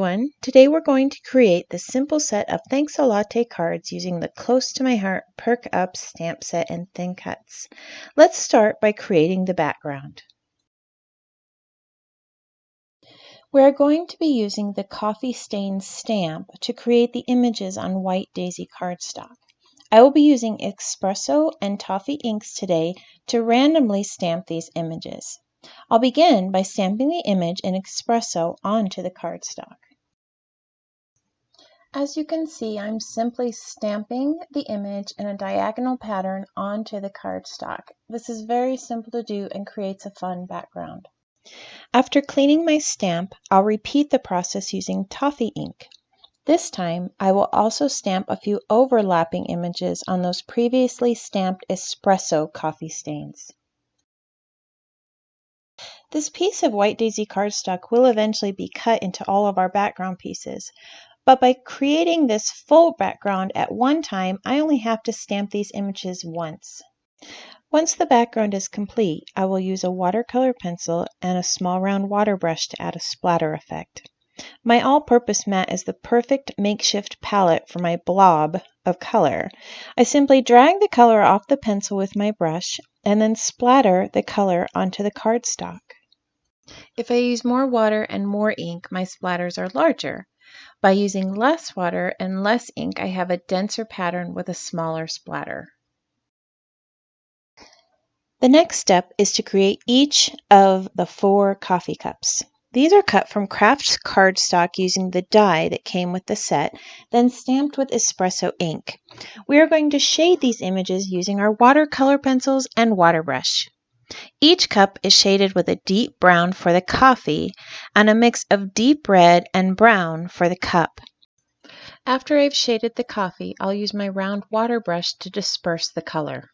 everyone. Today we're going to create this simple set of Thanks a Latte cards using the Close to My Heart Perk Up stamp set and thin cuts. Let's start by creating the background. We're going to be using the coffee stain stamp to create the images on white daisy cardstock. I will be using expresso and toffee inks today to randomly stamp these images. I'll begin by stamping the image in espresso onto the cardstock. As you can see, I'm simply stamping the image in a diagonal pattern onto the cardstock. This is very simple to do and creates a fun background. After cleaning my stamp, I'll repeat the process using toffee ink. This time, I will also stamp a few overlapping images on those previously stamped espresso coffee stains. This piece of white daisy cardstock will eventually be cut into all of our background pieces, but by creating this full background at one time, I only have to stamp these images once. Once the background is complete, I will use a watercolor pencil and a small round water brush to add a splatter effect. My all-purpose mat is the perfect makeshift palette for my blob of color. I simply drag the color off the pencil with my brush and then splatter the color onto the cardstock. If I use more water and more ink, my splatters are larger. By using less water and less ink, I have a denser pattern with a smaller splatter. The next step is to create each of the 4 coffee cups. These are cut from craft cardstock using the die that came with the set, then stamped with espresso ink. We are going to shade these images using our watercolor pencils and water brush. Each cup is shaded with a deep brown for the coffee and a mix of deep red and brown for the cup. After I've shaded the coffee, I'll use my round water brush to disperse the color.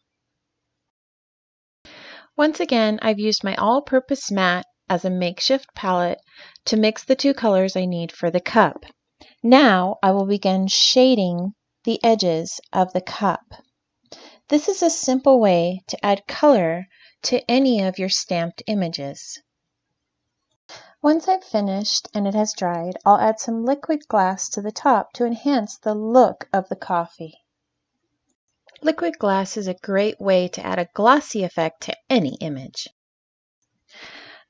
Once again, I've used my all-purpose mat as a makeshift palette to mix the 2 colors I need for the cup. Now I will begin shading the edges of the cup. This is a simple way to add color to any of your stamped images. Once I've finished and it has dried, I'll add some liquid glass to the top to enhance the look of the coffee. Liquid glass is a great way to add a glossy effect to any image.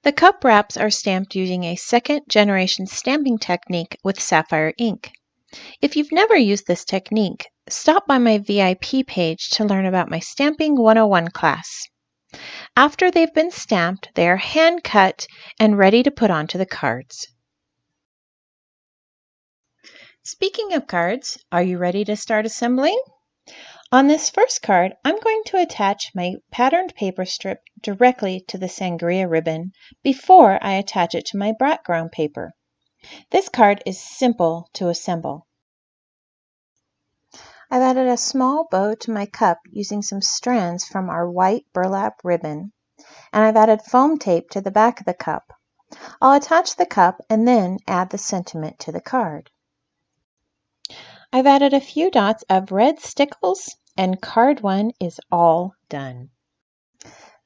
The cup wraps are stamped using a second-generation stamping technique with sapphire ink. If you've never used this technique, stop by my VIP page to learn about my Stamping 101 class. After they've been stamped, they are hand-cut and ready to put onto the cards. Speaking of cards, are you ready to start assembling? On this first card, I'm going to attach my patterned paper strip directly to the sangria ribbon before I attach it to my background paper. This card is simple to assemble. I've added a small bow to my cup using some strands from our white burlap ribbon, and I've added foam tape to the back of the cup. I'll attach the cup and then add the sentiment to the card. I've added a few dots of red stickles, and card 1 is all done.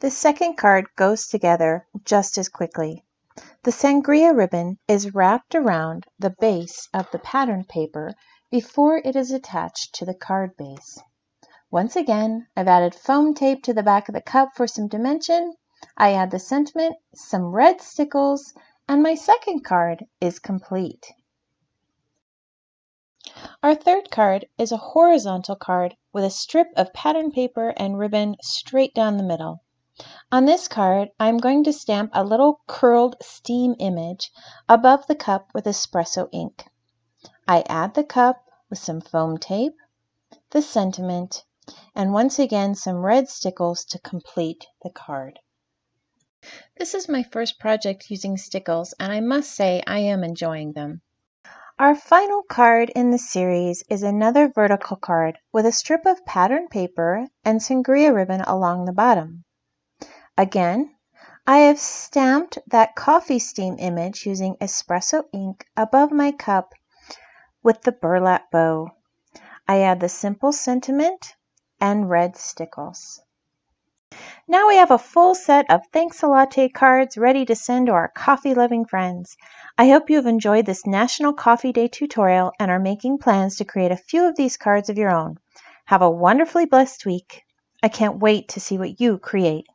The second card goes together just as quickly. The sangria ribbon is wrapped around the base of the pattern paper before it is attached to the card base. Once again, I've added foam tape to the back of the cup for some dimension. I add the sentiment, some red stickles, and my second card is complete. Our third card is a horizontal card with a strip of pattern paper and ribbon straight down the middle. On this card, I'm going to stamp a little curled steam image above the cup with espresso ink. I add the cup with some foam tape, the sentiment, and once again some red stickles to complete the card. This is my first project using stickles, and I must say I am enjoying them. Our final card in the series is another vertical card with a strip of pattern paper and sangria ribbon along the bottom. Again, I have stamped that coffee steam image using espresso ink above my cup with the burlap bow. I add the simple sentiment and red stickles. Now we have a full set of Thanks a Latte cards ready to send to our coffee-loving friends. I hope you have enjoyed this National Coffee Day tutorial and are making plans to create a few of these cards of your own. Have a wonderfully blessed week. I can't wait to see what you create.